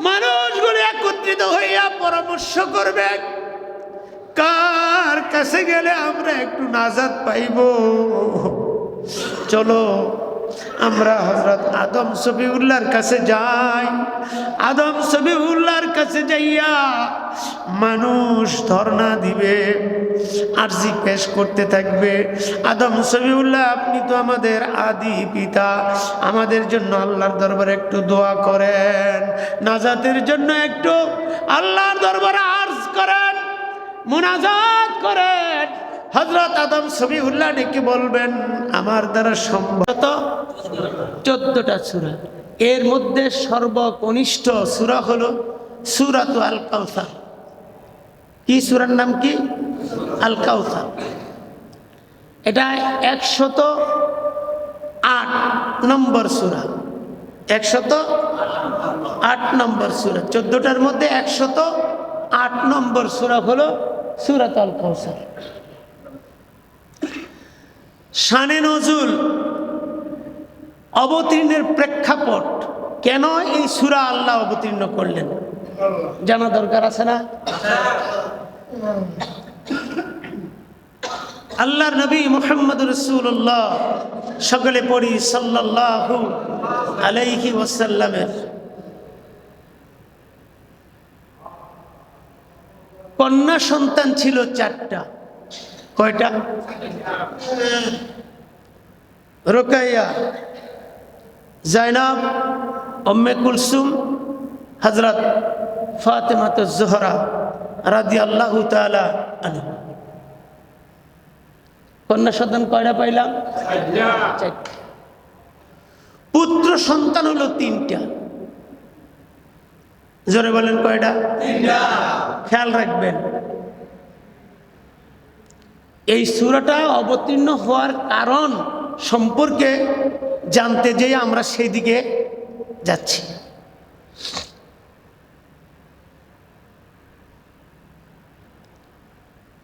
মানুষগুলো একত্রিত হইয়া পরামর্শ করবে কার কাছে গেলে আমরা একটু নাজাত পাইব। চলো আমরা হযরত আদম সফিউল্লাহর কাছে যাই। আদম সফিউল্লাহর কাছে যাইয়া মানুষ ধর্ণা দিবে, আরজি পেশ করতে থাকবে। আদম সফিউল্লাহ, আপনি তো আমাদের আদি পিতা, আমাদের জন্য আল্লাহর দরবারে একটু দোয়া করেন, নাজাতের জন্য একটু আল্লাহর দরবারে আরজ করেন, মুনাজাত করেন। হযরত আদম সফিউল্লাহ ডেকে বলবেন, আমার দ্বারা সম্ভবত 14টা সূরা, এর মধ্যে সর্বকনিষ্ঠ সূরা হলো সূরাতুল আল কাউসার। কি সূরার নাম কি? আল কাউসার। এটা 108 নম্বর সূরা, 108 নম্বর সূরা। 14টার মধ্যে 108 নম্বর সূরা হলো সূরাতুল আল কাউসার। শানে নজুল, অবতীর্ণের প্রেক্ষাপট, কেন এই সূরা আল্লাহ অবতীর্ণ করলেন জানা দরকার আছে না? আল্লাহর নবী মুহাম্মদুর রাসূলুল্লাহ, সকলে পড়ি সাল্লাল্লাহু আলাইহি ওয়াসাল্লামের কন্যা সন্তান ছিল 4টা। কয়টা? রুকাইয়া, জাইনাব, উম্মে কুলসুম, হযরত ফাতেমাতুজ জোহরা রাদিয়াল্লাহু তাআলা আনহা। কন্যা সন্তান কয়টা পাইলাম? 4টা। পুত্র সন্তান হলো 3টা। জোরে বলেন কয়টা? 3টা। খেয়াল রাখবেন, এই সূরাটা অবতীর্ণ হওয়ার কারণ সম্পর্কে জানতে যেয়ে আমরা সেই দিকে যাচ্ছি।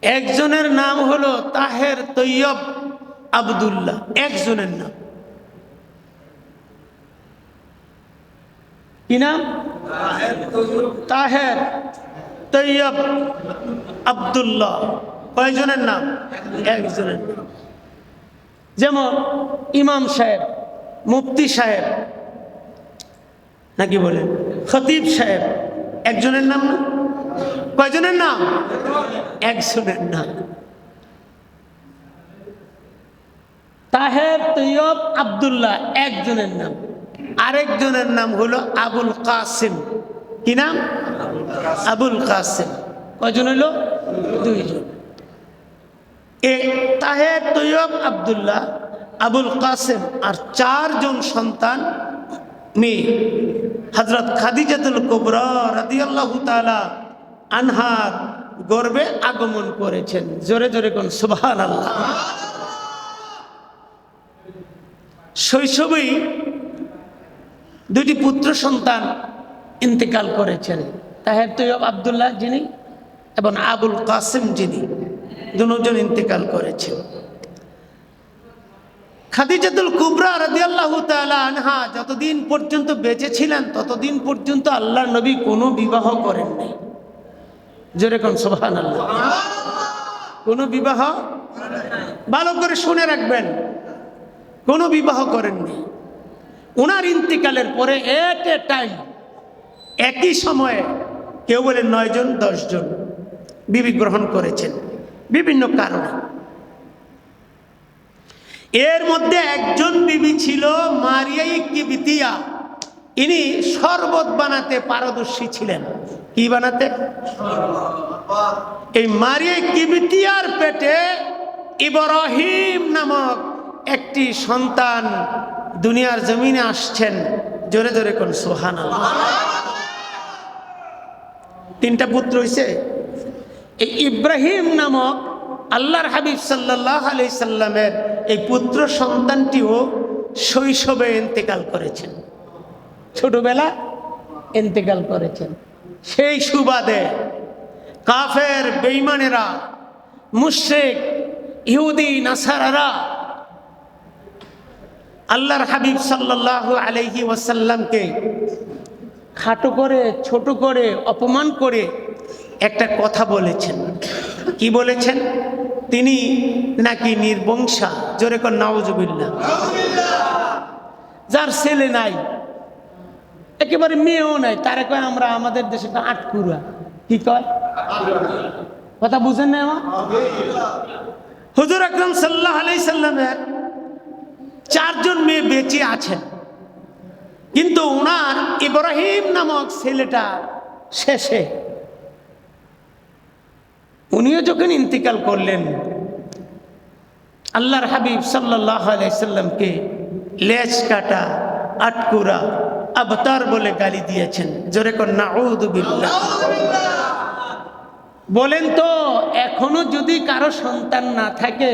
একজনের নাম হলো তাহের তৈয়ব আব্দুল্লাহ, একজনের নাম। কি নাম? তাহের তৈয়ব আব্দুল্লাহ। কয়জনের নাম? একজনের নাম। যেমন ইমাম সাহেব, মুফতি সাহেব, নাকি বলেন খতিব সাহেব, একজনের নাম না? কয়জনের নাম? একজনের নাম। তাহের তৈয়ব আব্দুল্লাহ একজনের নাম। আরেকজনের নাম হলো আবুল কাসিম। কি নাম? আবুল কাসিম। কয়জন হলো? 2 জন। তাহের তৈয়ব আব্দুল্লাহ, আবুল কাসিম আর 4 জন সন্তান মেয়ে হযরত খাদিজাতুল কুবরা রাদিয়াল্লাহু তাআলা আনহার গর্ভে আগমন করেছেন। জোরে জোরে কোন সুবহানাল্লাহ। শৈশবেই 2টি পুত্র সন্তান ইন্তেকাল করেছেন, তাহের তৈয়ব আব্দুল্লাহ যিনি এবং আবুল কাসিম যিনি, দুজন ইন্তেকাল করেছেন। খাদিজাতুল কুবরা রাদিয়াল্লাহু তাআলা আনহা যতদিন পর্যন্ত বেঁচে ছিলেন ততদিন পর্যন্ত আল্লাহর নবী কোনো বিবাহ করেন নাই। জোরে কোন সুবহানাল্লাহ। কোনো বিবাহ, ভালো করে শুনে রাখবেন, কোনো বিবাহ করেননি। ওনার ইন্তেকালের পরে এট এ টাইম, একই সময়ে কেউ বলে 9 জন 10 জন বিবি গ্রহণ করেছেন বিভিন্ন কারণে। এর মধ্যে একজন বিবি ছিল মারিয়া কিবতিয়া। ইনি শরবত বানাতে পারদর্শী ছিলেন। কি বানাতে? এই মারিয়া কিবতিয়ার পেটে ইব্রাহিম নামক একটি সন্তান দুনিয়ার জমিনে আসছেন। জোরে জোরে কোন সুবহানাল্লাহ। 3টা পুত্র হইছে। এই ইব্রাহিম নামক আল্লাহর হাবিব সাল্লাল্লাহু আলাইহি সাল্লামের এই পুত্র সন্তানটিও শৈশবে ইন্তেকাল করেছেন, ছোটবেলা ইন্তেকাল করেছেন। সেই সুবাদে কাফের বেঈমানেরা, মুশরিক ইহুদি নাসারারা আল্লাহর হাবিব সাল্লাল্লাহু আলাইহি ওয়াসাল্লামকে খাটো করে, ছোট করে, অপমান করে একটা কথা বলেছেন। কি বলেছেন? তিনি নাকি নির্বংশা। জোরে কর নাউজুবিল্লাহ। যার ছেলে নাই, একেবারে মেয়েও নাই, তারে কয় আমরা আমাদের দেশে আটকুরা। কি কয়? কথা বুঝেন না আমার? হুজুর আকরাম সাল্লাল্লাহু আলাইহি সাল্লামের 4 জন মেয়ে বেঁচে আছেন, কিন্তু ওনার ইব্রাহিম নামক ছেলেটা শেষে, উনিও যখন ইন্তিকাল করলেন, আল্লাহর হাবিব সাল্লাল্লাহু আলাইহি সাল্লামকে লেজ কাটা, আটকুরা, আবতার বলে গালি দিয়েছেন। জোরে কর নাউযু বিল্লাহ। বলেন তো, এখনো যদি কারো সন্তান না থাকে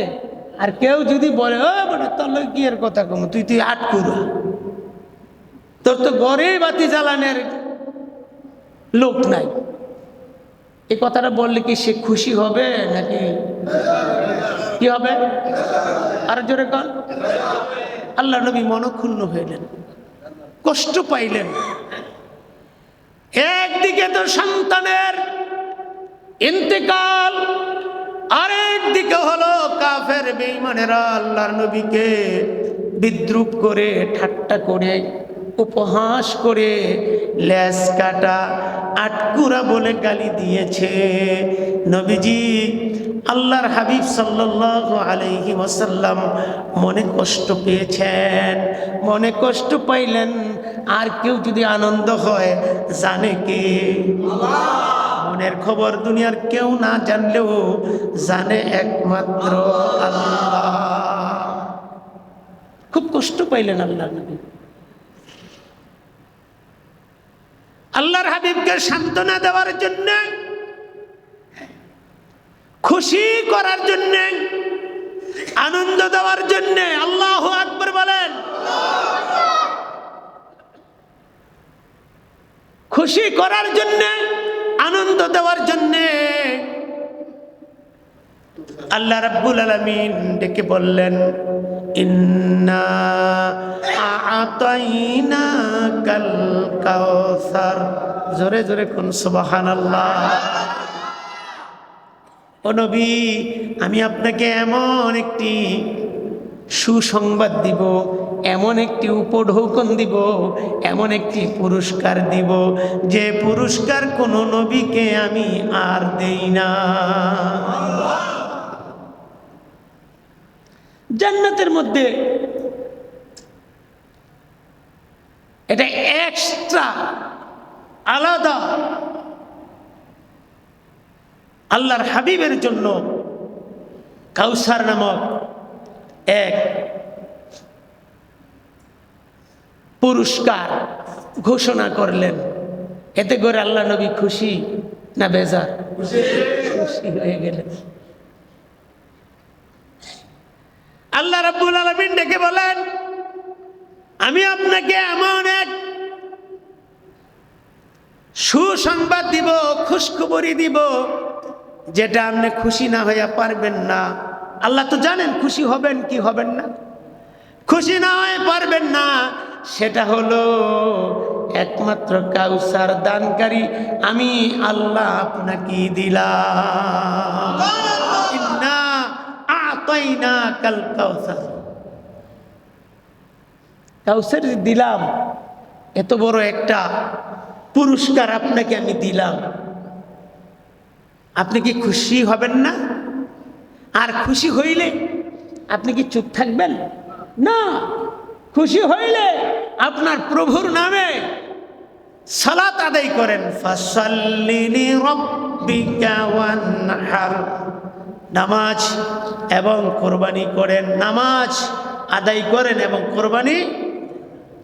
আর কেউ যদি বলে ও বড় তোর কি এর কথা কম, তুই আটকুরা, তোর তো ঘরে বাতি জ্বালানোর লোক নাই, এই কথাটা বললে কি সে খুশি হবে নাকি কি হবে? আর জোরে কর। আল্লাহ নবী মনক্ষুণ্ণ হইলেন, কষ্ট পাইলেন। একদিকে তো সন্তানের ইন্তেকাল, আরেকদিকে হলো কাফের বেঈমানেরা আল্লাহর নবীকে বিদ্রুপ করে, ঠাট্টা করে, উপহাস করে, লেজ কাটা, আটকুরা বলে গালি দিয়েছে। নবীজি আল্লাহর হাবিব সাল্লাল্লাহু আলাইহি ওয়াসাল্লাম মনে কষ্ট পেয়েছেন। মনে কষ্ট পাইলেন, আর কেউ যদি আনন্দ হয় জানে কে? মনের খবর দুনিয়ার কেউ না জানলেও জানে একমাত্র আল্লাহ। খুব কষ্ট পাইলেন আল্লাহর নবী। আল্লাহর হাবিবকে সান্ত্বনা দেওয়ার জন্য, খুশি করার জন্য, আনন্দ দেওয়ার জন্য, আল্লাহু আকবার বলেন, খুশি করার জন্য, আনন্দ দেওয়ার জন্য আল্লাহ রাব্বুল আলামিন ডেকে বললেন, ইন্না আ'তাইনাকাল কাউসার। জোরে জোরে কোন সুবহানাল্লাহ। ও নবী, আমি আপনাকে এমন একটি সুসংবাদ দিব, এমন একটি উপঢৌকন দিব, এমন একটি পুরস্কার দিব, যে পুরস্কার কোনো নবীকে আমি আর দেই না। জান্নাতের মধ্যে এটা এক্সট্রা আলাদা আল্লাহর হাবিবের জন্য কাউসার নামক এক পুরস্কার ঘোষণা করলেন। এতে করে আল্লাহ নবী খুশি না বেজার? খুশি হয়ে গেলেন। আল্লাহ রাব্বুল আলামিন ডেকে বলেন, আমি আপনাকে এমন এক সুসংবাদ দিব, খুশখবরি দিব, যেটা আপনি খুশি না হইয়া পারবেন না। আল্লাহ তো জানেন খুশি হবেন কি হবেন না, খুশি না হয়ে পারবেন না। সেটা হলো একমাত্র কাউসার দানকারী আমি আল্লাহ আপনাকে দিলাম। ইন্না আ'তাইনাকাল কাউসার। কাউসার দিলাম, এত বড় একটা পুরস্কার আপনাকে আমি দিলাম, আপনি কি খুশি হবেন না? আর খুশি হইলে আপনি কি চুপ থাকবেন? না, খুশি হইলে আপনার প্রভুর নামে সালাত আদায় করেন। ফাসাল্লি লিরাব্বিকা ওয়ানহার। নামাজ এবং কোরবানি করেন, নামাজ আদায় করেন এবং কোরবানি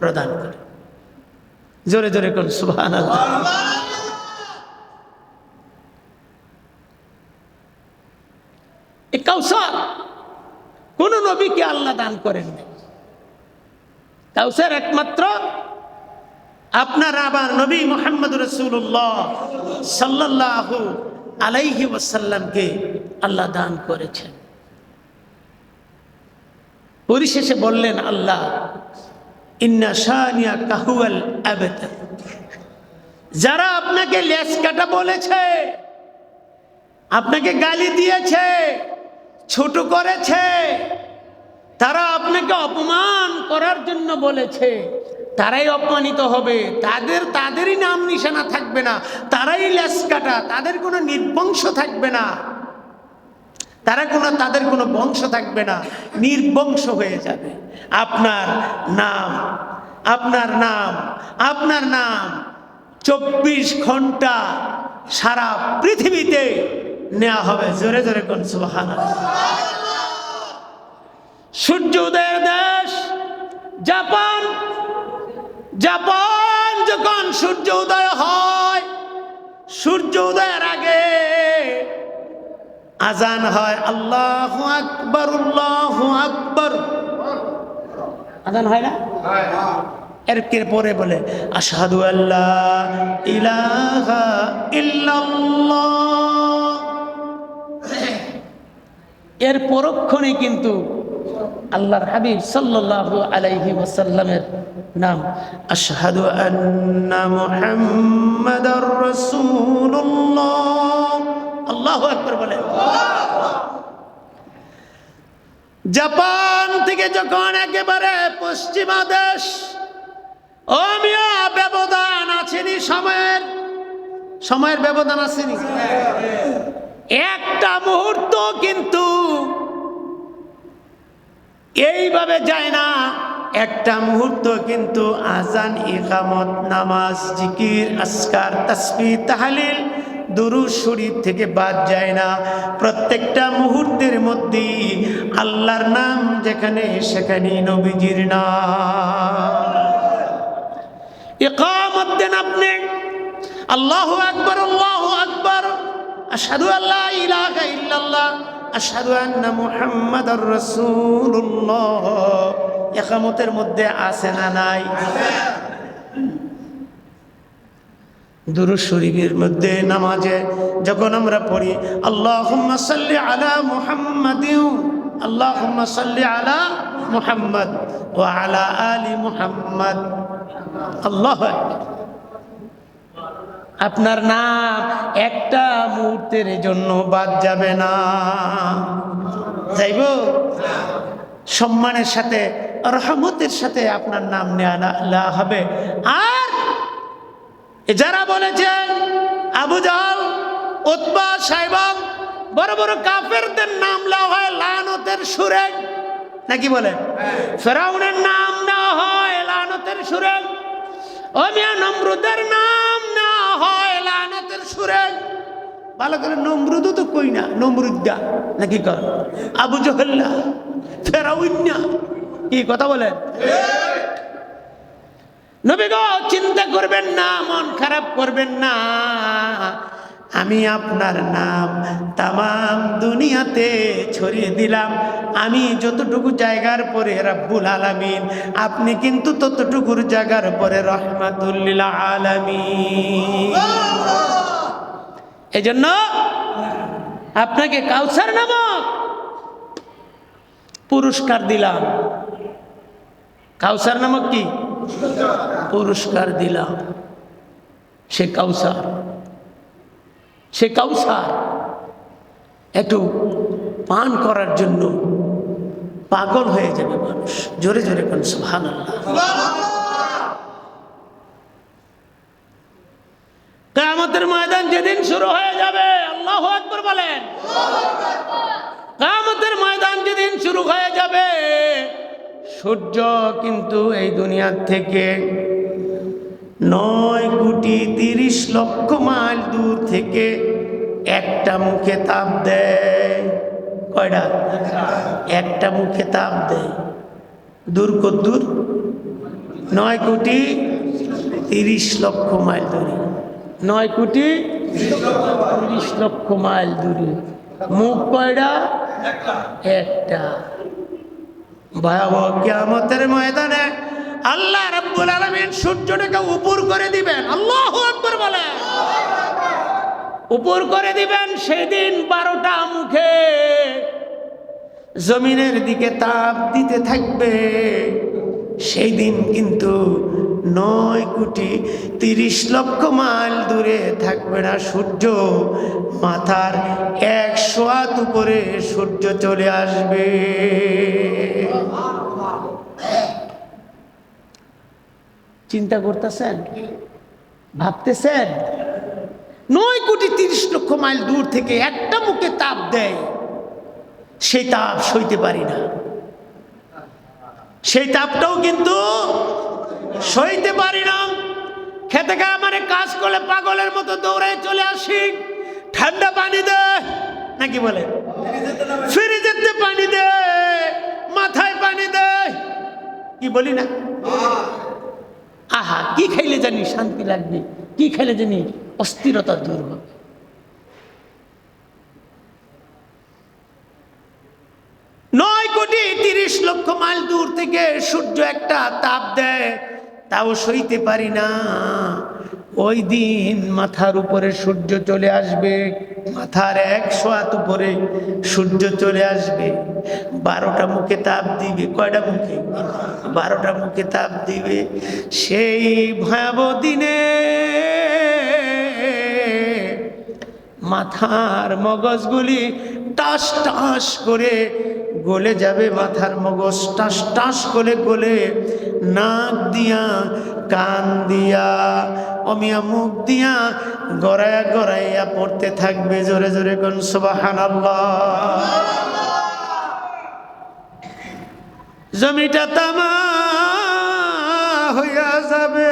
প্রদান করেন। জোরে জোরে কোন সুবহানাল্লাহ। এই কাউসার কোন নবীকে আল্লাহ দান করেন না। কাউসার একমাত্র আপনার আবার নবী মুহাম্মদ রাসূলুল্লাহ সাল্লাল্লাহু আলাইহি ওয়াসাল্লামকে আল্লাহ দান করেছেন। পরিশেষে বললেন আল্লাহ, ইন্না শানিয়াকা হুয়াল আবতার। যারা আপনাকে লেজ কাটা বলেছে, আপনাকে গালি দিয়েছে, ছোট করেছে, তারা আপনাকে অপমান করার জন্য বলেছে, তারাই অপমানিত হবে। তাদেরই নাম নিশানা থাকবে না, তারাই লেজ কাটা, তাদের কোনো নির্বংশ থাকবে না, তাদের কোনো বংশ থাকবে না, নির্বংশ হয়ে যাবে। আপনার নাম 24 ঘন্টা সারা পৃথিবীতে নেওয়া হবে। জোরে জোরে কোন সুবহানাল্লাহ। সূর্য উদয়ের দেশ জাপান, যখন সূর্য উদয় হয়, সূর্য উদয়ের আগে আজান হয়, আল্লাহু আকবার, আল্লাহু আকবার। আজান হয় না? এর পরে বলে আশহাদু আল্লা ইলাহা ইল্লাল্লাহ। এর পরক্ষণে কিন্তু আল্লাহর হাবিব সাল্লাল্লাহু আলাইহি ওয়াসাল্লামের নাম আশহাদু আন্না মুহাম্মাদার রাসূলুল্লাহ। আল্লাহু আকবার বলে। জাপান থেকে যখন একেবারে পশ্চিমা দেশ, ও মিয়া ব্যবধান আছেনি, সময়ের ব্যবধান আছেনি, একটা মুহূর্ত কিন্তু এইভাবে যায় না, একটা মুহূর্ত কিন্তু আজান, ইকামত, নামাজ, জিকির, আজকার, তাসবিহ, তাহলিল, দুরূদ শরীফ থেকে বাদ যায় না। প্রত্যেকটা মুহূর্তের মধ্যে আল্লাহর নাম যেখানে সেখানে নবীজির নাম। ইকামত দেন আপনি, আল্লাহু আকবার, আল্লাহু আকবার, আশহাদু আল্লা ইলাহা ইল্লাল্লাহ, আশহাদু আন্না মুহাম্মাদার রাসূলুল্লাহ। ইকামতের মধ্যে আছে না নাই? দুরূদ শরীফের মধ্যে, নামাজে যখন আমরা পড়ি আল্লাহুম্মা সাল্লি আলা মুহাম্মাদিন, আল্লাহুম্মা সাল্লি আলা মুহাম্মাদ ওয়া আলা আলি মুহাম্মাদ। আল্লাহু আকবার। আপনার নাম একটা মুহূর্তের জন্য বাদ যাবে না। যাইব? সম্মানের সাথে, রহমতের সাথে আপনার নাম নেওয়া হবে। আর যারা বলেছেন আবু জাহল, উতবা, সাইবা, বড় বড় কাফেরদের নাম নেওয়া হয় লানতের সুরে, নাকি বলে? ফেরাউনের নাম নেওয়া হয় লানতের সুরে, ও মিয়া নমরুদের নাম নেওয়া হয় লানতের সুরে। ভালো করে নমরুদও তো কই না, নমরুদ্দা নাকি কর, আবু জহল্লা, ফেরাউন্না, কি কথা বলেন? নবী গো, চিন্তা করবেন না, মন খারাপ করবেন না, আমি আপনার নাম তামাম দুনিয়াতে ছড়িয়ে দিলাম। আমি যতটুকু জায়গার পরে রাব্বুল আলামিন, আপনি কিন্তু ততটুকুর জায়গার পরে রহমাতুল লিল আলামিন। এজন্য আপনাকে কাউসার নামক পুরস্কার দিলাম। কাউসার নামক কি পুরস্কার দিলাম? সে কাউসার একটু পান করার জন্য পাগল হয়ে যাবে মানুষ। জোরে জোরে কোন সুবহানাল্লাহ। কিয়ামতের ময়দান যেদিন শুরু হয়ে যাবে, আল্লাহু আকবার বলেন। কিয়ামতের ময়দান যেদিন শুরু হয়ে যাবে, সূর্য কিন্তু এই দুনিয়া থেকে 9,30,00,000 মাইল দূর থেকে একটা মুখে তাপ দেয়। কয়টা? একটা মুখে তাপ দেয়। দূর কদ্দূর? 9,30,00,000 মাইল দূরে। 9,30,00,000 মাইল দূরে মুখ কয়টা? একটা। ভয়াবহ কিয়ামতের ময়দানে আল্লাহ রাব্বুল আলামিন সূর্যটাকে উপর করে দিবেন। আল্লাহু আকবার বলেন। উপর করে দিবেন। সেদিন 12টা মুখে জমিনের দিকে তাপ দিতে থাকবে। সেই দিন কিন্তু 9,30,00,000 মাইল দূরে থাকবে না সূর্য, মাথার 100 হাত উপরে সূর্য চলে আসবে। চিন্তা করতেছেন, ভাবতেছেন? 9,30,00,000 মাইল দূর থেকে একটা মুখে তাপ দেয়, সেই তাপ সইতে পারি না। সেই তাপটাও কিন্তু সইতে পারি না। খেতে গা মানে কাজ করলে পাগলের মতো দৌড়ে চলে আসি, ঠান্ডা পানি দে নাকি বলে, ফ্রিজেতে পানি দে, মাথায় পানি দে, কি বলি না? আহা, কি খাইলে জানি শান্তি লাগবে, কি খাইলে জানি অস্থিরতা দূর হবে। নয় কোটি 30,00,000 মাইল দূর থেকে সূর্য একটা তাপ দেয়, তাও সইতে পারি না। ওই দিন মাথার উপরে সূর্য চলে আসবে, মাথার 100 হাত উপরে সূর্য চলে আসবে। 12টা মুখে তাপ দিবে। কয়টা মুখে? 12টা মুখে তাপ দিবে। সেই ভয়াবহ দিনে মাথার মগজগুলি টাস টাস করে গলে যাবে, মাথার মগজ টাস টাস করে গলে নাক দিয়া, কান দিয়া, অমিয়া মুখ দিয়া গড়াইয়া গড়াইয়া পড়তে থাকবে। জোরে জোরে কোন সুবহানাল্লাহ। জমিটা তামা হইয়া যাবে।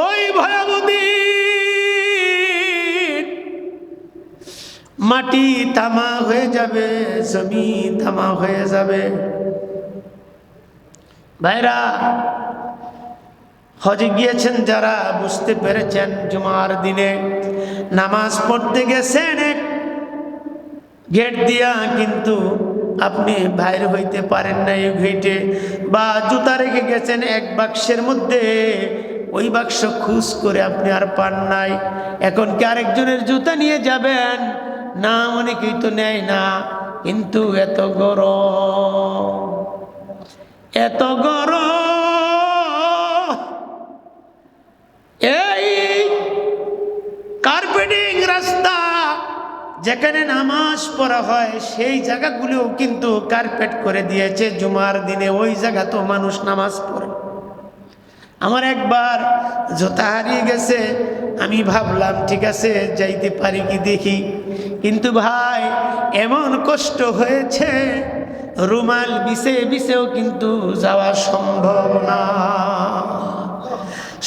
ওই ভয়াবহ দিন মাটি তামা হয়ে যাবে, জমিন তামা হয়ে যাবে। ভাইরা, হজে গিয়েছেন যারা বুঝতে পেরেছেন, জুমার দিনে নামাজ পড়তে গেছেন গেট দিয়া, কিন্তু আপনি বাইর হইতে পারেন না এই গেটে, বা জুতা রেখে গেছেন এক বাক্সের মধ্যে, ওই বাক্স খুঁজ করে আপনি আর পান নাই। এখন কি আরেকজনের জুতা নিয়ে যাবেন? না, অনেকেই তো নেয় না। কিন্তু এত গরম, এত গরম, এই কার্পেটিং রাস্তা যেখানে নামাজ পড়া হয় সেই জায়গাগুলোও কিন্তু কার্পেট করে দিয়েছে জুমার দিনে। ওই জায়গা তো মানুষ নামাজ পড়ে। আমার একবার জুতা হারিয়ে গেছে, আমি ভাবলাম ঠিক আছে যাইতে পারি কি দেখি, কিন্তু ভাই এমন কষ্ট হয়েছে, রুমাল বিছে বিছেও কিন্তু যাওয়া সম্ভব না।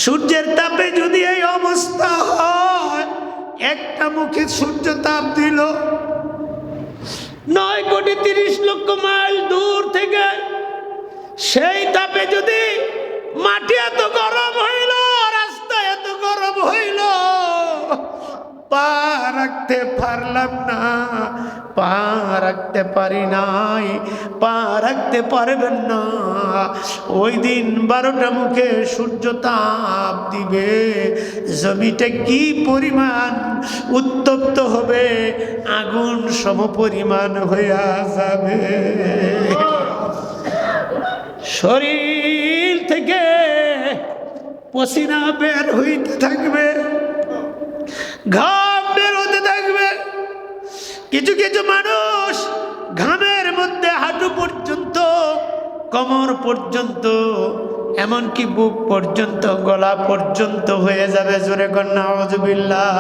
সূর্যের তাপে যদি এই অবস্থা হয়, একটা মুখে সূর্য তাপ দিল 9,30,00,000 মাইল দূর থেকে, সেই তাপে যদি মাটি এত গরম হইল, রাস্তা এত গরম হইল, পা রাখতে পারলাম না, পা রাখতে পারি নাই, পা রাখতে পারবেন না। ওই দিন 12টা মুখে সূর্য তাপ দিবে, জমিটা কি পরিমাণ উত্তপ্ত হবে, আগুন সম পরিমাণ হইয়া যাবে। শরীর থেকে পসিনা বের হইতে থাকবে, ঘাম বের হতে থাকবে। কিছু কিছু মানুষ ঘামের মধ্যে হাঁটু পর্যন্ত, কোমর পর্যন্ত, এমনকি বুক পর্যন্ত, গলা পর্যন্ত হয়ে যাবে। জোরে কর নাউযুবিল্লাহ।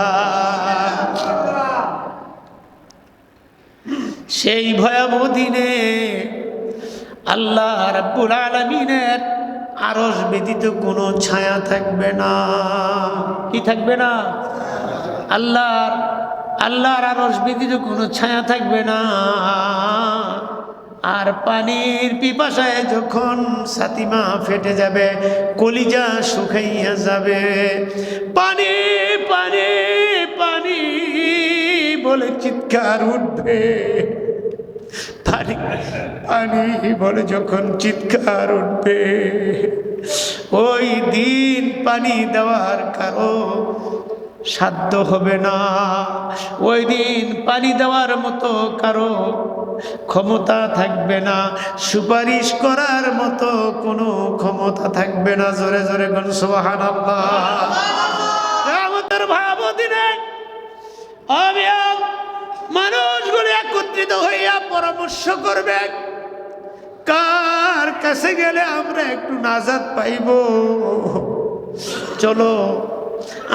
সেই ভয়াবহ দিনে আল্লাহ রাব্বুল আলামিনের আরশ ব্যতীত কোনো ছায়া থাকবে না। কি থাকবে না? আল্লাহর আরশ ব্যতীত কোনো ছায়া থাকবে না। আর পানির পিপাসায় যখন ছাতিমা ফেটে যাবে, কলিজা শুকাইয়া যাবে, পানি পানি পানি বলে চিৎকার উঠবে, পানি পানি বলে যখন চিৎকার উঠবে, ওই দিন পানি দেওয়ার কারো সাধ্য হবে না। ওই দিন পানি দেওয়ার মতো কারো ক্ষমতা থাকবে না, সুপারিশ করার মতো কোনো ক্ষমতা থাকবে না। জোরে জোরে কোন সুবহানাল্লাহ। আমাদের ভাবতি নেই, মানুষগুলো একত্রিত হইয়া পরামর্শ করবে কার কাছে গেলে আমরা একটু নাজাত পাইব। চলো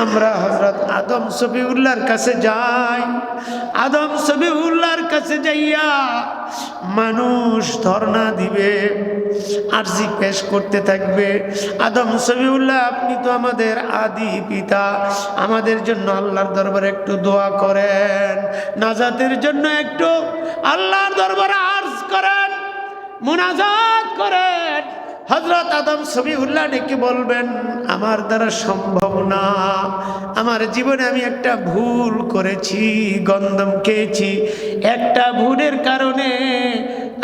আমরা হযরত আদম সফিউল্লাহর কাছে যাই। আদম সফিউল্লাহর কাছে যাইয়া মানুষ ধর্ণা দিবে, আরজি পেশ করতে থাকবে। আদম সফিউল্লাহ, আপনি তো আমাদের আদি পিতা, আমাদের জন্য আল্লাহর দরবারে একটু দোয়া করেন, নাজাতের জন্য একটু আল্লাহর দরবারে আরজ করেন, মুনাজাত করেন। হযরত আদম সফিউল্লাহ ডেকে বলবেন, আমার দ্বারা সম্ভব না, আমার জীবনে আমি একটা ভুল করেছি, গন্ধম খেয়েছি। একটা ভুলের কারণে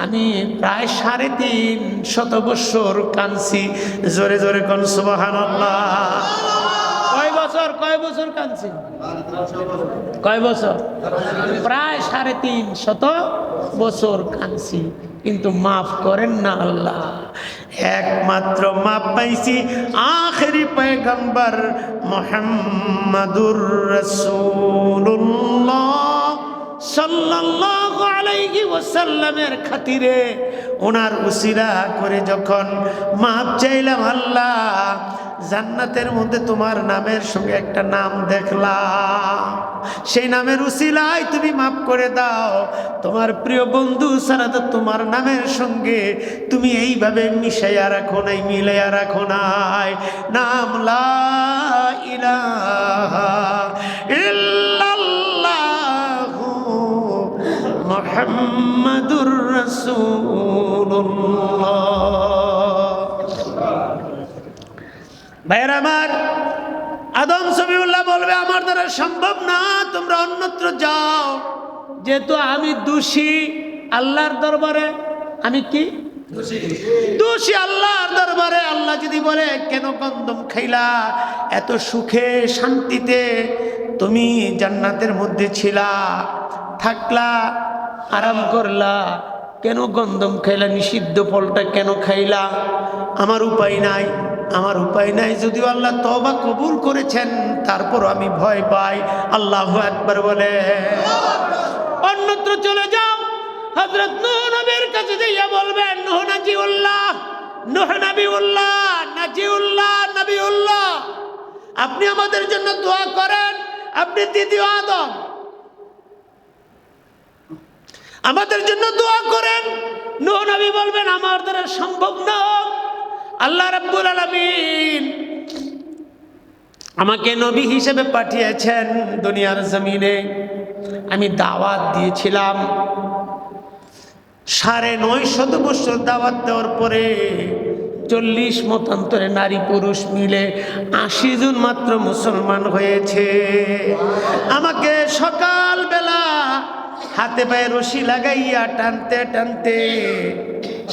আমি প্রায় 350 বছর কাঁদছি। জোরে জোরে কোন সুবহানাল্লাহ। কয় বছর কাঁদছি? কয় বছর? প্রায় 350 বছর কাঁদছি, কিন্তু মাফ করেন না আল্লাহ। একমাত্র মাফ পাইছি আখেরি পয়গম্বর মুহাম্মাদুর রাসূলুল্লাহ সাল্লাল্লাহু আলাইহি ওয়াসাল্লামের খাতিরে, ওনার উসিলা করে যখন মাফ চাইলাম, আল্লাহ জান্নাতের মধ্যে তোমার নামের সঙ্গে একটা নাম দেখলাম, সেই নামের উসিলায় তুমি মাফ করে দাও। তোমার প্রিয় বন্ধু ছাড়া তো তোমার নামের সঙ্গে তুমি এইভাবে মিশাইয়া রাখো নাই, মিলাইয়া রাখো নাই। নাম লা ইলাহা ইল্লাল্লাহু মুহাম্মাদুর রাসূলুল্লাহ। ভাইয়ের আমার, আদম সফিউল্লাহ বলবে, আমার দ্বারা সম্ভব না, তোমরা অন্যত্র যাও। যেহেতু আমি দোষী আল্লাহর দরবারে, আমি কি দোষী আল্লাহর দরবারে। আল্লাহ যদি বলে, কেন গন্ধম খাইলা? এত সুখে শান্তিতে তুমি জান্নাতের মধ্যে ছিলা, থাকলা, আরাম করলা, কেন গন্ধম খাইলা? নিষিদ্ধ ফলটা কেন খাইলা? আমার উপায় নাই, আমার উপায় নাই। যদিও আল্লাহ তওবা কবুল করেছেন, তারপর আমি ভয় পাই। আল্লাহু আকবার বলে অন্যত্র চলে যাও। হযরত নূহ নবীর কাছে যাইয়া বলবেন, নূহ নাজিউল্লাহ, নূহ নবিউল্লাহ, নাজিউল্লাহ, নবিউল্লাহ, আপনি আমাদের জন্য দোয়া করেন। আপনি দ্বিতীয় আদম, আমাদের জন্য দোয়া করেন। নূহ নবী বলবেন, আমার দ্বারা সম্ভব না। আল্লাহ রাব্বুল আলামিন আমাকে নবী হিসেবে পাঠিয়েছেন দুনিয়ার জমিনে। আমি দাওয়াত দিয়েছিলাম, 950 বছর দাওয়াত দেওয়ার পরে 40 মতান্তরে নারী পুরুষ মিলে 80 জন মাত্র মুসলমান হয়েছে। আমাকে সকালবেলা হাতে পায়ে রশি লাগাইয়া টানতে টানতে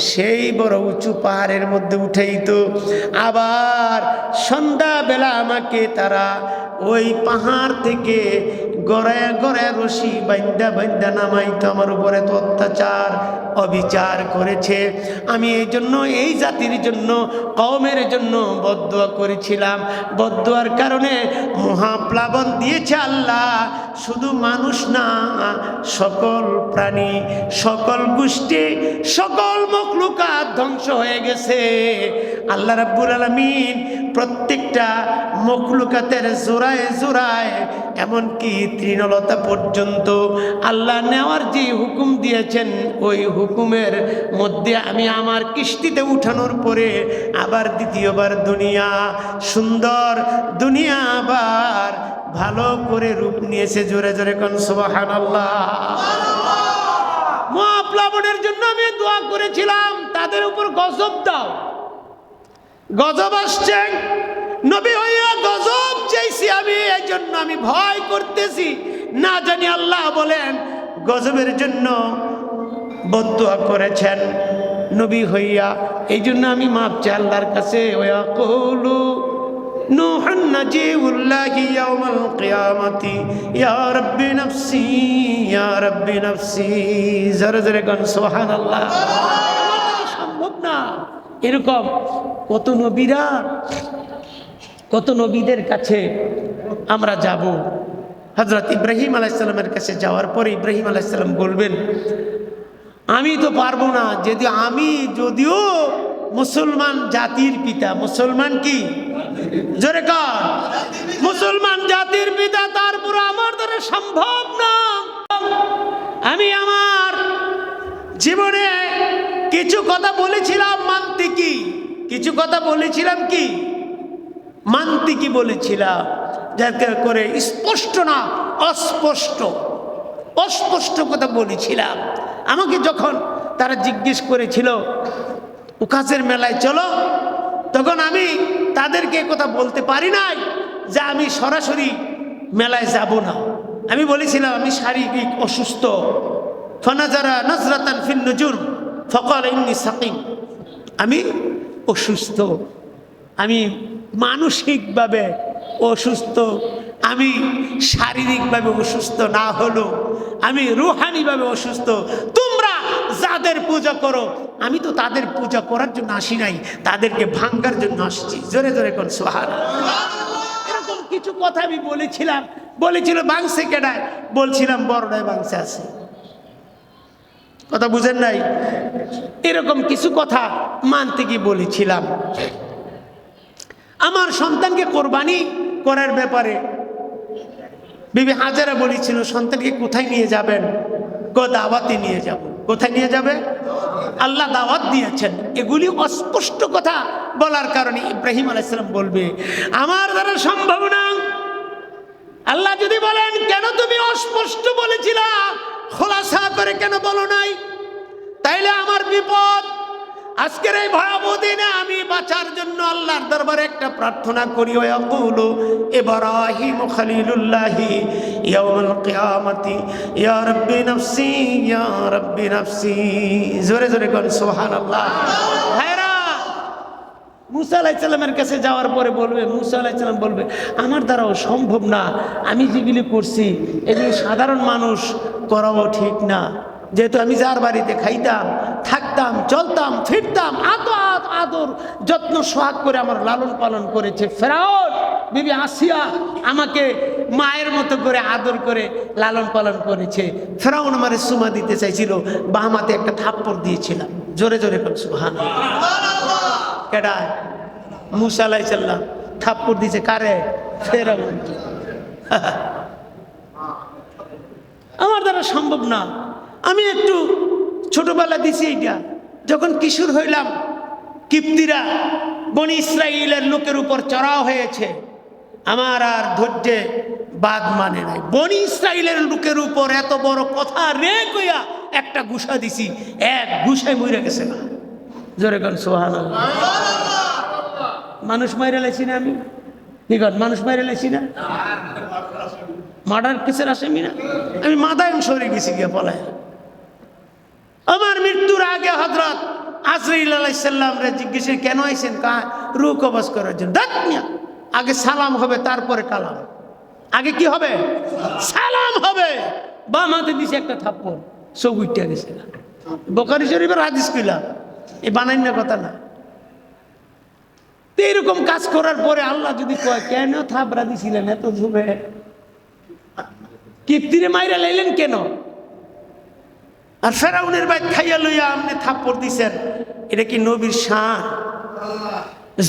সেই বড় উঁচু পাহাড়ের মধ্যে উঠাইতো। আবার সন্ধ্যাবেলা আমাকে তারা ওই পাহাড় থেকে গড়ায় গড়ায় রশি বাইন্দা বাইন্দা নামাইতো। আমার উপরে তো অত্যাচার অবিচার করেছে। আমি এই জন্য, এই জাতির জন্য, কওমের জন্য বদদুয়া করেছিলাম। বদদুয়ার কারণে মহাপ্লাবন দিয়েছে আল্লাহ। শুধু মানুষ না, সকল প্রাণী, সকল গোষ্ঠী, সকল মখলুকাত ধ্বংস হয়ে গেছে। আল্লাহ রাব্বুল আলামিন প্রত্যেকটা মখলুকাতের জোড়ায় জোড়ায়, এমনকি তৃণলতা পর্যন্ত আল্লাহ নেওয়ার যে হুকুম দিয়েছেন, ওই হুকুমের মধ্যে আমি আমার কিস্তিতে উঠানোর পরে আবার দ্বিতীয়বার দুনিয়া, সুন্দর দুনিয়া আবার ভালো করে রূপ নিয়েছে। জোরে জোরে কোন সুবহানাল্লাহ। মহাপ্লাবনের জন্য আমি দোয়া করেছিলাম, তাদের উপর গজব দাও। গজব আসছে, নবী হইয়া গজব চাইছি আমি, এই জন্য আমি ভয় করতেছি। না জানি আল্লাহ বলেন গজবের জন্য বদদুয়া করেছেন নবী হইয়া, এই জন্য আমি মাপ চাই আল্লাহর কাছে। ওয়াকুলু নূহুন নাজিউল্লাহি ইয়াউমাল কিয়ামাতি ইয়া রাব্বি নাফসি ইয়া রাব্বি নাফসি। জোরে জোরে কোন সুবহানাল্লাহ। সম্ভব না। এরকম কত নবীরা, কত নবীদের কাছে আমরা যাব। হযরত ইব্রাহিম আলাইহিস সালামের কাছে যাওয়ার পরে ইব্রাহিম আলাইহিস সালাম বলবেন, আমি তো পারবো না, যদিও মুসলমান জাতির পিতা। মুসলমান কি? জোরে কার? মুসলমান জাতির পিতা, তারপর আমার দ্বারা সম্ভব না। আমি আমার জীবনে কিছু কথা বলেছিলাম মান্তিকি, কিছু কথা বলেছিলাম কি মান্তিকি বলেছিলাম, যাতে করে স্পষ্ট না অস্পষ্ট, অস্পষ্ট কথা বলেছিলাম। আমাকে যখন তারা জিজ্ঞেস করেছিল উকাসের মেলায় চলো, তখন আমি তাদেরকে কথা বলতে পারি নাই যে আমি সরাসরি মেলায় যাব না। আমি বলেছিলাম আমি শারীরিক অসুস্থ। ফানাজারা নাজরাতান ফিন নুজুম ফাকাল ইন্নী সাকিম। আমি অসুস্থ, আমি মানসিকভাবে অসুস্থ, আমি শারীরিকভাবে অসুস্থ না হলো আমি রুহানিভাবে অসুস্থ। তোমরা যাদের পূজা করো, আমি তো তাদের পূজা করার জন্য আসি নাই, তাদেরকে ভাঙার জন্য আসছি। জোরে জোরে কোন সুবহানাল্লাহ। এরকম কিছু কথা আমি বলেছিল বাংসে কেডায়, বলছিলাম বড়টায় বাংসে আছে। কথা বুঝেন নাই? এরকম কিছু কথা মানতে গিয়ে বলেছিলাম। আমার সন্তানকে কোরবানি করার ব্যাপারে বিবি হাজারা বলেছিল সন্তানকে কোথায় নিয়ে যাবেন? দাওয়াতে নিয়ে যাব। কোথায় নিয়ে যাবে? আল্লাহ দাওয়াত দিয়েছেন। এগুলি অস্পষ্ট কথা বলার কারণে ইব্রাহিম আলাইহিস সালাম বলবে আমার দ্বারা সম্ভব না। আল্লাহ যদি বলেন কেন তুমি অস্পষ্ট বলেছিলা, খোলাসা করে কেন বলো নাই, তাইলে আমার বিপদ। আজকের এই ভয়াবহ দিনে আমি বাঁচার জন্য আল্লাহর দরবারে একটা প্রার্থনা করি, ওয়াকুলু ইব্রাহিম খলিলুল্লাহি ইয়াউমাল কিয়ামাতি ইয়া রাব্বি নাফসি ইয়া রাব্বি নাফসি। জোরে জোরে কোন সুবহানাল্লাহ। ভাইরা, মুসা আলাইহিস সালামের কাছে যাওয়ার পরে বলবে, মুসা আলাইহিস সালাম বলবে আমার দ্বারাও সম্ভব না, আমি যেগুলি করছি এগুলি সাধারণ মানুষ করাও ঠিক না। যেহেতু আমি যার বাড়িতে খাইতাম, থাকতাম, চলতাম, ফিরতাম, আদর যত্ন সোহাগ করে আমার লালন পালন করেছে ফেরাউন, বিবি আসিয়া আমাকে মায়ের মতো করে আদর করে লালন পালন করেছে। ফেরাউন আমারে সুমা দিতে চাইছিল, বাম হাতে একটা থাপ্পড় দিয়েছিলাম। জোরে জোরে কোন সুবহানাল্লাহ। কেডায়? মুসা আলাইহিস সালাম থাপ্পড় দিয়েছে কারে? ফেরাউন। আমার দ্বারা সম্ভব না। আমি একটু ছোটবেলা দিছি এইটা, যখন কিশোর হইলাম কিপ্তিরা বনি ইসরাইলের লোকের উপর চড়াও হয়েছে, আমার আর ধৈর্যে বাদ মানে নাই। বনি ইসরাইলের লোকের উপর এত বড় কথা রে কইয়া একটা ঘুষা দিছি, এক ঘুষায় মরে গেছে না। জোরে কোন সুবহানাল্লাহ। মানুষ মাইরে লাইছি না আমি? কি কর, মানুষ মাইরে লাইছি না? মার্ডার কেসের আসামি না আমি? মাদায়ন সরে গেছি গিয়ে পলায়। আমার মৃত্যুর আগে হযরত আজরাইল আলাইহিস সালাম রে জিজ্ঞেস কেন আইছেন? রূহ কবজ করার জন্য। আগে সালাম হবে তারপরে কালাম। আগে কি হবে? সালাম হবে। বাম হাতে দিছে একটা থাপ্পড়, চোখ উঠে গেছে। বুখারী শরীফের হাদিস কইলা, এই বানাইনা কথা না। এরকম কাজ করার পরে আল্লাহ যদি কয় কেন থাপড়া দিছিলেন এত ঝুবে, কিপ্তিরে মাইরা লাইলেন কেন? আর ফেরাউনের বাইত খাইয়া লইয়া আপনি থাপ্পড় দিছেন, এটা কি নবীর শান?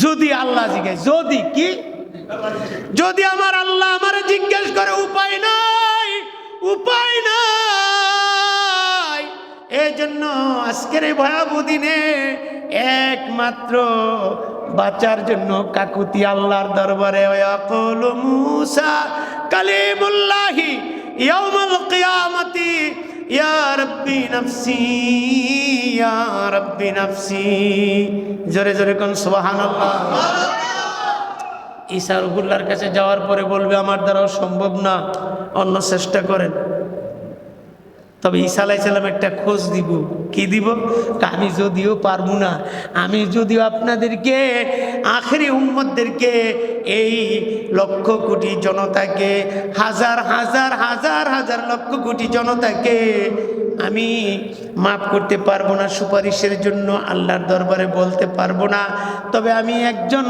যদি আল্লাহ জিজ্ঞাসা, যদি কি, যদি আমার আল্লাহ আমারে জিজ্ঞেস করে, উপায় নাই, উপায় নাই। এই জন্য আজকের এই ভয়াবহ দিনে একমাত্র বাঁচার জন্য কাকুতি আল্লাহর দরবারে ওয়াকুলু মুসা কালিমুল্লাহি ইয়াউমাল কিয়ামাতি ইয়া রাব্বি নাফসি ইয়া রাব্বি নাফসি। জোরে জোরে কোন সুবহানাল্লাহ। ঈসা রুহুল্লাহর কাছে যাওয়ার পরে বলবে আমার দ্বারাও সম্ভব না, অন্য চেষ্টা করেন। তবে ঈসা আলাইহিস সালাম একটা খোঁজ দিব। কি দিব? আমি যদিও পারবো না, আমি যদিও আপনাদেরকে আখেরি উম্মতদেরকে এই লক্ষ কোটি জনতাকে, হাজার হাজার হাজার হাজার লক্ষ কোটি জনতাকে আমি মাফ করতে পারবো না, সুপারিশের জন্য আল্লাহর দরবারে বলতে পারবো না, তবে আমি একজন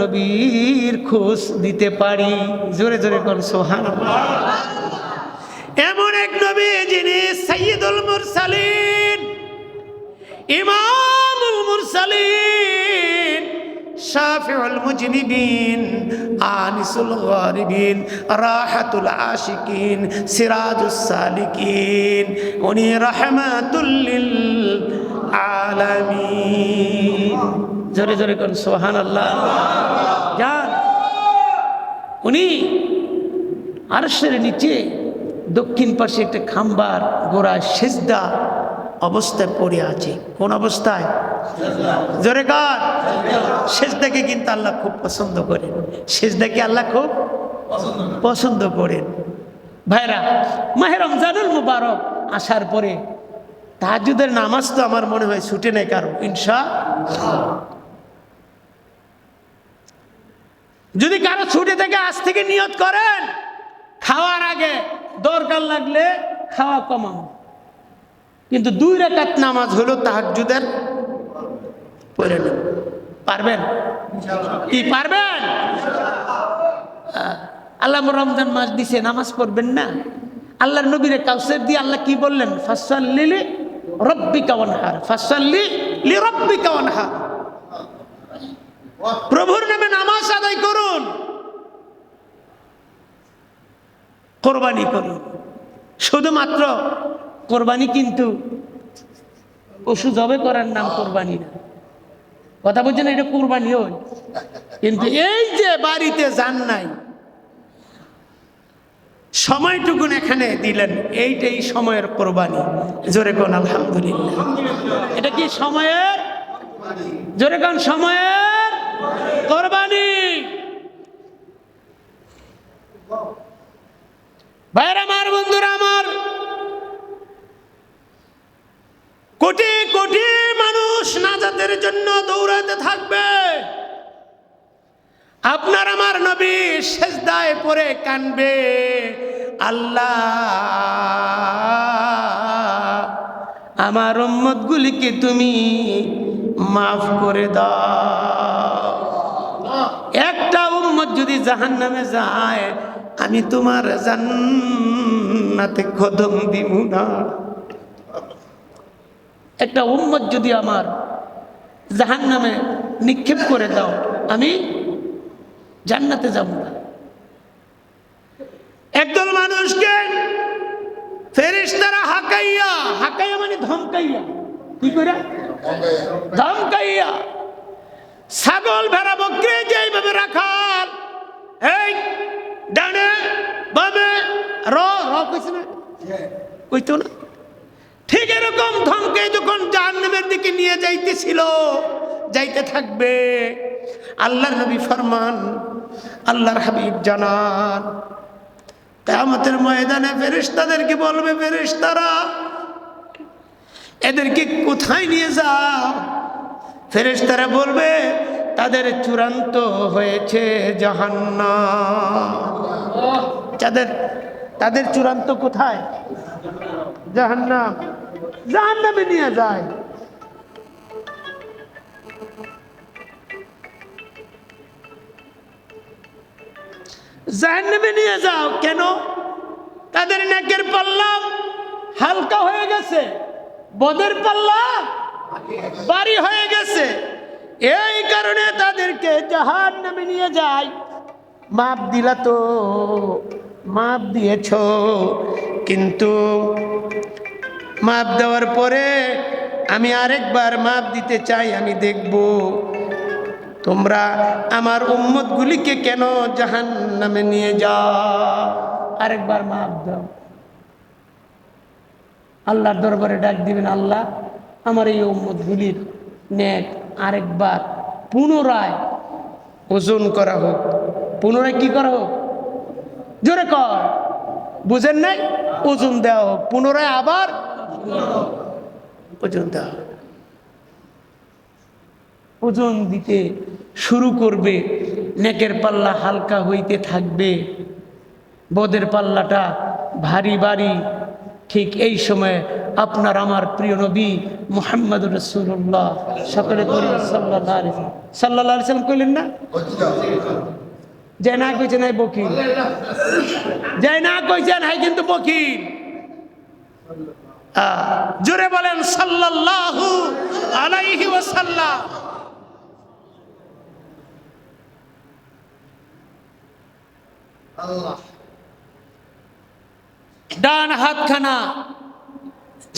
নবীর খোঁজ দিতে পারি। জোরে জোরে কোন সুবহানাল্লাহ। এমন এক নবী যিনি সাইয়্যিদুল মুরসালিন, ইমামুল মুরসালিন, শাফিউল মুজনিবিন, আনিসুল গারিবিন, রাহাতুল আশিকিন, সিরাজুস সালিকিন, উনি রাহমাতুল লিল আলামিন। জোরে জোরে কোন সুবহানাল্লাহ। জান উনি আরশের নিচে দক্ষিণ পাশে একটা খাম্বার গোড়ায় সেজদা অবস্থায় পড়ে আছে। কোন অবস্থায়? জোরে কার? সেজদাকে কিন্তু আল্লাহ খুব পছন্দ করেন। সেজদাকে আল্লাহ খুব পছন্দ করেন। ভাইরা, মাহে রমজানুল মুবারক আসার পরে তাহাজ্জুদের নামাজ তো আমার মনে হয় ছুটে নেই কারো, ইনশাআল্লাহ। যদি কারো ছুটে থেকে আজ থেকে নিয়ত করেন, খাওয়ার আগে দরকার লাগলে খাওয়া কমাও, কিন্তু 2 রাকাত নামাজ হলো তাহাজ্জুদের পড়ে নেন। পারবেন? কি পারবেন? আল্লাহ রমজান মাস দিছে, নামাজ পড়বেন না? আল্লাহর নবীর কাউসার দিয়ে আল্লাহ কি বললেন? ফাসাল্লি লিরাব্বিকা ওয়ানহার, ফাসাল্লি লিরাব্বিকা ওয়ানহার। প্রভুর নামে নামাজ আদায় করুন, কোরবানি করুন। শুধুমাত্র কোরবানি কিন্তু পশু জবে করার নাম কোরবানি না, কথা বলছেন? এটা কোরবানি হয়, কিন্তু এই যে বাড়িতে যান নাই, সময়টুকুন এখানে দিলেন, এইটাই সময়ের কোরবানি। জোরে কোন আলহামদুলিল্লাহ। এটা কি সময়ের? জোরে কোন সময়ের কোরবানি। ভাইরা আমার, বন্ধুরা আমার, কোটি কোটি মানুষ নাজাতের জন্য দৌড়াতে থাকবে। আপনার আমার নবী সেজদায় পড়ে কানবে, আল্লাহ আমার উম্মতগুলিকে তুমি মাফ করে দাও। একটা উম্মত যদি জাহান্নামে যায়, আমি তোমার জান্নাতে কদম দিব না। একটা উম্মত যদি আমার জাহান্নামে নিক্ষেপ করে দাও, আমি জান্নাতে যাব না। একদল মানুষকে ফেরেশতারা হাকাইয়া, হাকাইয়া মানে ধমকাইয়া, কি করে? ধমকাইয়া। ছাগল ভেড়া বকরি যেইভাবে রাখাল, এই ডানে বামে র র কইছে না, কইতো না, ঠিক এরকম ধমকে যখন জাহান্নামের দিকে নিয়ে যাইতেছিল, যাইতে থাকবে। আল্লাহর নবী ফরমান, আল্লাহর হাবিব জানান, কিয়ামতের ময়দানে ফেরেশতাদেরকে বলবে, ফেরেশতারা এদেরকে কোথায় নিয়ে যাও? ফেরেশতারা বলবে, তাদের চূড়ান্ত হয়েছে জাহান্নাম। তাদের চূড়ান্ত কোথায়? জাহান্নাম। জাহান্নামে নিয়ে যায়। জাহান্নামে নিয়ে যাও কেন? তাদের নেকের পাল্লা হালকা হয়ে গেছে, বদের পাল্লা ভারী হয়ে গেছে, এই কারণে তাদেরকে জাহান্নামে নিয়ে যায়। মাপ দিলা তো, মাপ দিয়েছ, কিন্তু মাপ দেওয়ার পরে আমি আরেকবার মাপ দিতে চাই, আমি দেখব তোমরা আমার উম্মতগুলিকে কেন জাহান্নামে নিয়ে যাও। আরেকবার মাপ দাও। আল্লাহর দরবারে ডাক দিবেন, আল্লাহ আমার এই উম্মতগুলির নেক আরেকবার পুনরায় ওজন করা হোক। পুনরায় কি করা হোক? জোরে কর। বুঝেন নাই? ওজন দেওয়া হোক, পুনরায় আবার ওজন দেওয়া হোক। ওজন দিতে শুরু করবে, নেকের পাল্লা হালকা হইতে থাকবে, বদের পাল্লাটা ভারী ভারী। ঠিক এই সময় আপনার আমার প্রিয় নবী মুহাম্মদুর রাসূলুল্লাহ সকলে করি সাল্লাল্লাহু আলাইহি সাল্লাম কইলেন না? যে না কইছে নাই বকিল, যে না কইছে নাই কিন্তু বকিল। জোরে বলেন সাল্লাল্লাহু আলাইহি ওয়াসাল্লাম। ডান হাতখানা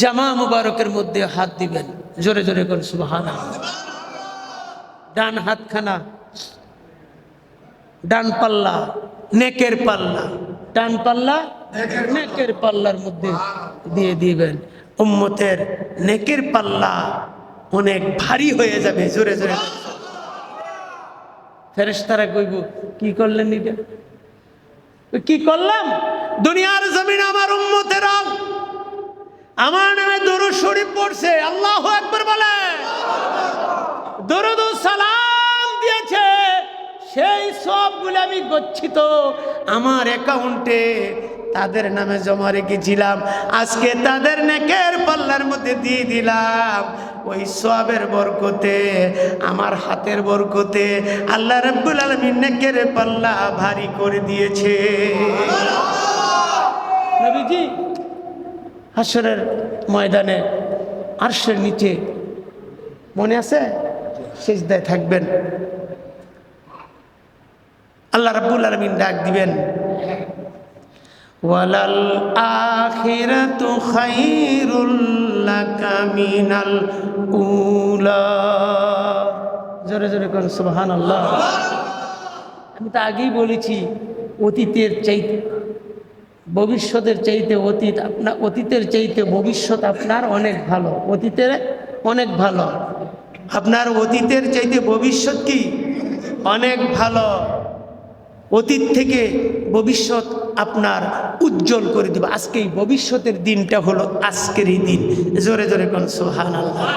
জামা মুবারকের মধ্যে হাত দিবেন, জোরে জোরে করে সুবহানাল্লাহ। ডান হাতখানা ডান পাল্লা নেকের পাল্লা, ডান পাল্লা নেকের পাল্লার মধ্যে দিয়ে দিবেন। উম্মতের নেকের পাল্লা অনেক ভারী হয়ে যাবে, জোরে জোরে। ফেরেশতারা কইব কি করলেন এটা, কি করলাম? দুনিয়ার জমিন আমার উম্মতেরা আমার নামে দরুদ শরীফ পড়ছে, আল্লাহু আকবার বলে, দরুদ ও সালাম দিয়েছে, সেই সবগুলো আমি গচ্ছিত আমার অ্যাকাউন্টে তাদের নামে জমা রেখেছিলাম, আজকে তাদের নেকের পাল্লার মধ্যে দিয়ে দিলাম। ওই সওয়াবের বরকতে, আমার হাতের বরকতে আল্লাহ রাব্বুল আলামিন নেকের পাল্লা ভারী করে দিয়েছে। নবীজি হাশরের ময়দানে আরশের নিচে, মনে আছে, সিজদায় থাকবেন। আল্লাহ রাব্বুল আলামিন ডাক দিবেন, ওয়ালাল আখিরাতু খায়রুল লাকা মিনাল উলা। জোরে জোরে কোন সুবহানাল্লাহ। আমি তো আগেই বলেছি, অতীতের চাইতে ভবিষ্যতের চাইতে অতীতের চাইতে ভবিষ্যৎ আপনার অনেক ভালো, অতীতের অনেক ভালো। আপনার অতীতের চাইতে ভবিষ্যৎ কি অনেক ভালো। অতীত থেকে ভবিষ্যৎ আপনার উজ্জ্বল করে দেবে। আজকে এই ভবিষ্যতের দিনটা হলো আজকেরই দিন, জোরে জোরে কোন সুবহানাল্লাহ।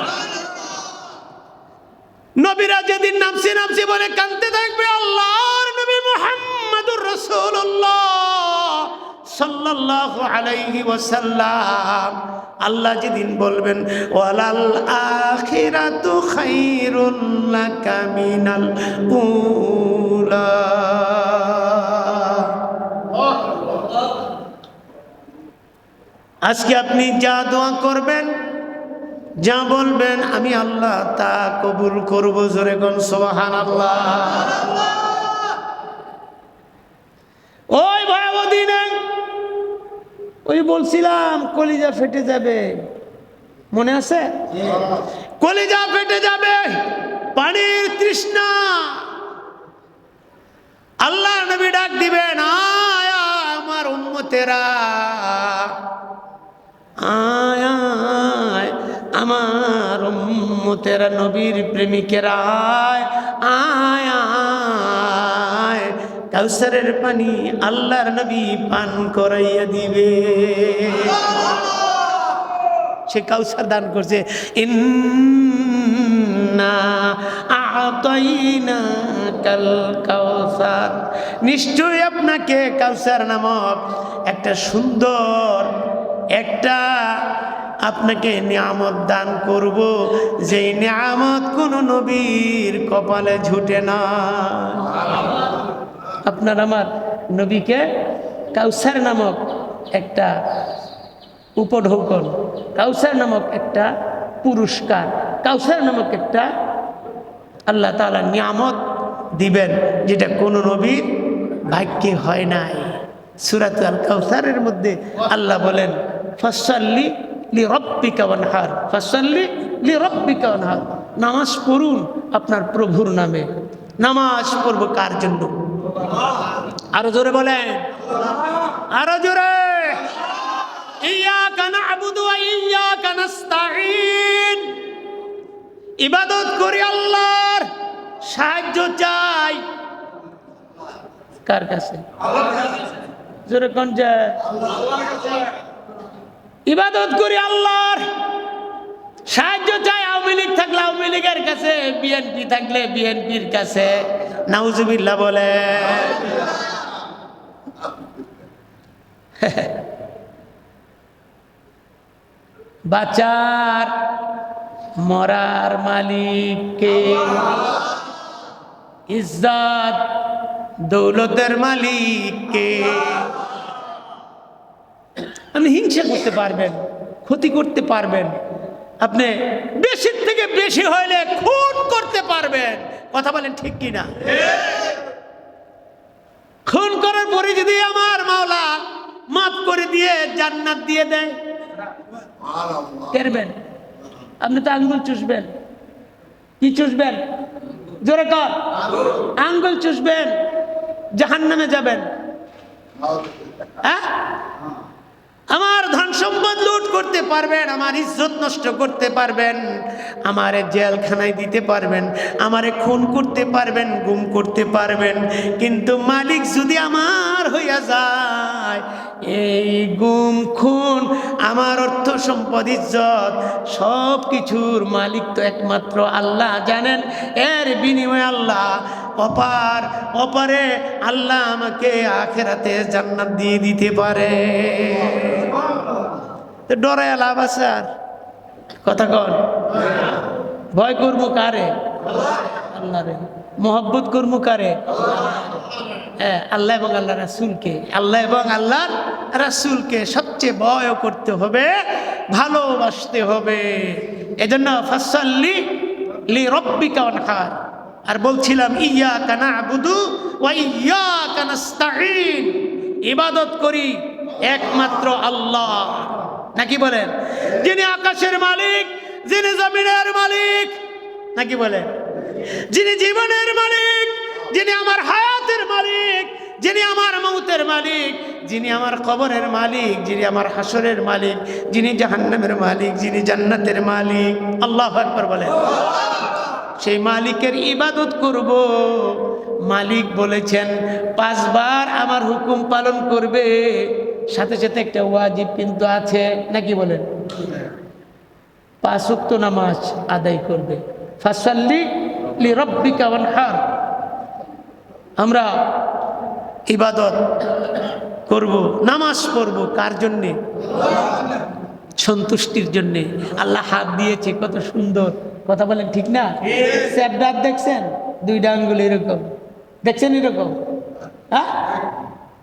নবীরা যেদিন নামছি নামছি বলে কাঁদতে থাকবে, আল্লাহর নবী মুহাম্মদুর রাসূলুল্লাহ সাল্লাল্লাহু আলাইহি ওয়াসাল্লাম, আল্লাহ যেদিন বলবেন ওয়ালাল আখিরাতু খায়রুল লাকা মিনাল উলা। আজকে আপনি যা দোয়া করবেন, যা বলবেন, আমি আল্লাহ তা কবুল করব, জোরে কোন সুবহানাল্লাহ। ওই ভয়াবহ দিনে ওই বলছিলাম কলিজা ফেটে যাবে, মনে আছে? কলিজা ফেটে যাবে, পানির তৃষ্ণা। আল্লাহ নবী ডাক দিবেন, আয় আমার উম্মতেরা, আয় আয় আমার উম্মতেরা, নবীর প্রেমিকেরা, আয় আয়, কাউসারের পানি আল্লাহর নবী পান করাইয়া দিবে। সে কাউসার দান করছে, ইন্না আ'তাইনাকাল কাউসার, নিশ্চয়ই আপনাকে কাউসার নামক একটা সুন্দর একটা আপনাকে নিয়ামত দান করব, যেই নিয়ামত কোন নবীর কপালে ঝুটে না। আপনার আমার নবীকে কাউসার নামক একটা উপঢৌকন, কাউসার নামক একটা পুরস্কার, কাউসার নামক একটা আল্লাহ তাআলা নিয়ামত দিবেন, যেটা কোন নবীর ভাগ্যে হয় নাই। সূরাত আল কাউসারের মধ্যে আল্লাহ বলেন, ফাসাল্লি লিরাব্বিকা ওয়ানহার, ফাসাল্লি লিরাব্বিকা ওয়ানহার, নামাজ পড়ুন আপনার প্রভুর নামে। নামাজ পড়ব কার জন্য? আরো জোরে বলেন, আরো জোরে। ইয়্যাকা না'বুদু ওয়া ইয়্যাকা নাস্তাঈন, ইবাদত করি আল্লাহর, সাহায্য চাই কার কাছে? জোরে কোন যে ইবাদত করি আল্লাহর, সাহায্য চাই আওয়ামী লীগ থাকলে আওয়ামী লীগের কাছে, বিএনপি থাকলে বিএনপির কাছে। নাউজুবিল্লাহ বলে। বাঁচার মরার মালিক কে? ইজ্জত দৌলতের মালিক কে? আপনি হিংসা করতে পারবেন, ক্ষতি করতে পারবেন, আপনি বেশির থেকে বেশি হইলে খুন করতে পারবেন। কথা বলেন ঠিক কিনা? খুন করার পরে যদি আমার মাওলা মাফ করে দিয়ে জান্নাত দিয়ে দেয়, করবেন? আপনি তো আঙ্গুল চুষবেন। কি চুষবেন? জোরে কর। আঙ্গুল চুষবেন, জাহান্নামে যাবেন। হ্যাঁ, আমার ধন সম্পদ লুট করতে পারবেন, আমার ইজ্জত নষ্ট করতে পারবেন, আমারে জেলখানায় দিতে পারবেন, আমারে খুন করতে পারবেন, গুম করতে পারবেন, কিন্তু মালিক যদি আমার হইয়া যায়, এই গুম খুন আমার অর্থ সম্পদ ইজ্জত সব কিছুর মালিক তো একমাত্র আল্লাহ জানেন। এর বিনিময়ে আল্লাহ অপারে আল্লাহ আমাকে আখেরাতে জান্নাত দিয়ে দিতে পারে। তো ডরায় লাভ আছে? আর কথা কন। ভয় করবো কারে? আল্লাহরে। মোহব্বত করবো কারে? আল্লাহ এবং আল্লাহ রাসূলকে। আল্লাহ এবং আল্লাহর রাসূলকে সবচেয়ে ভয় করতে হবে, ভালোবাসতে হবে। এজন্য ফাসাল্লি লিরাব্বিকা ওয়ানহার। আর বলছিলাম ইয়্যাকা না'বুদু ওয়া ইয়্যাকা নাস্তাঈন, ইবাদত করি একমাত্র আল্লাহ। নাকি বলেন? যিনি আকাশের মালিক, যিনি জমিনের মালিক, নাকি বলেন? যিনি জীবনের মালিক, যিনি আমার হায়াতের মালিক, যিনি আমার মৌতের মালিক, যিনি আমার কবরের মালিক, যিনি আমার হাসরের মালিক, যিনি জাহান্নামের মালিক, যিনি জান্নাতের মালিক। আল্লাহু আকবার বলেন। সেই মালিকের ইবাদত করব। মালিক বলেছেন 5 বার আমার হুকুম পালন করবে, সাথে সাথে একটা ওয়াজিব কিন্তু আছে, নাকি বলেন? 5 ওয়াক্ত নামাজ আদায় করবে। ফাসাল্লি লিরাব্বিকা ওয়ানহার। আমরা ইবাদত করব, নামাজ পড়ব কার জন্যে? সন্তুষ্টির জন্যে। আল্লাহ হাত দিয়েছে, কত সুন্দর। কথা বলেন ঠিক না? স্যাপডার দেখছেন? 2টা আঙ্গুল এরকম, দেখছেন এরকম? হ্যাঁ,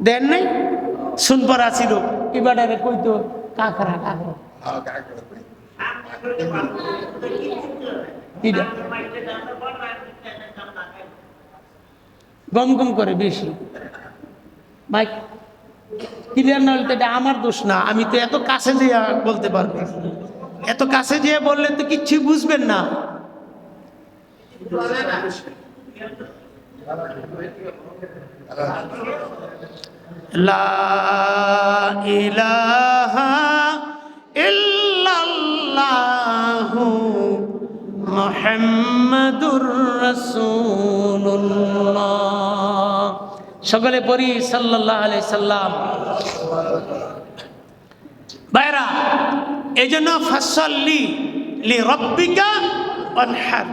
দেন নাই? শুনবার আসিল এবারে কইতো কাকরা কাকরা গম গম করে বেশি। মাইক ক্লিয়ার না হলে তো এটা আমার দোষ না। আমি তো এত কাছে যেয়ে বলতে পারবো, এত কাছে যেয়ে বললে তো কিচ্ছু বুঝবেন না। লা ইলাহা ইল্লাল্লাহু মুহাম্মাদুর রাসূলুল্লাহ। সকলে পড়ি সাল্লাল্লাহু আলাইহি সাল্লাম। ভাইরা, এই জন্য ফাসাল্লি লিরাব্বিকা ওয়ানহার।